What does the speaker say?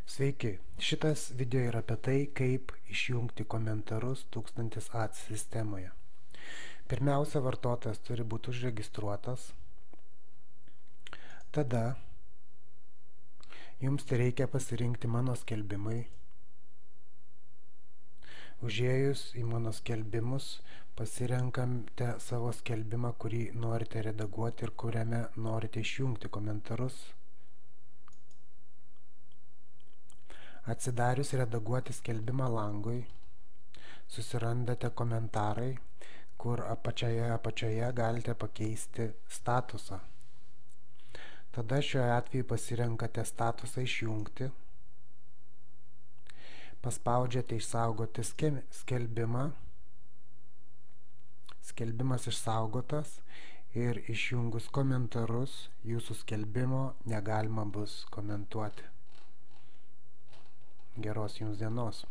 Sveiki, šitas video yra apie tai, kaip išjungti komentarus 1000 Ads sistemoje. Pirmiausia, vartotojas turi būti užregistruotas. Tada jums reikia pasirinkti mano skelbimai. Užėjus į mano skelbimus pasirenkate savo skelbimą, kurį norite redaguoti ir kuriame norite išjungti komentarus. Atsidarius redaguoti skelbimą langui, susirandate komentarai, kur apačioje galite pakeisti statusą. Tada šiuo atveju pasirenkate statusą išjungti, paspaudžiate išsaugoti skelbimą, skelbimas išsaugotas ir išjungus komentarus jūsų skelbimo negalima bus komentuoti. Geros jums dienos.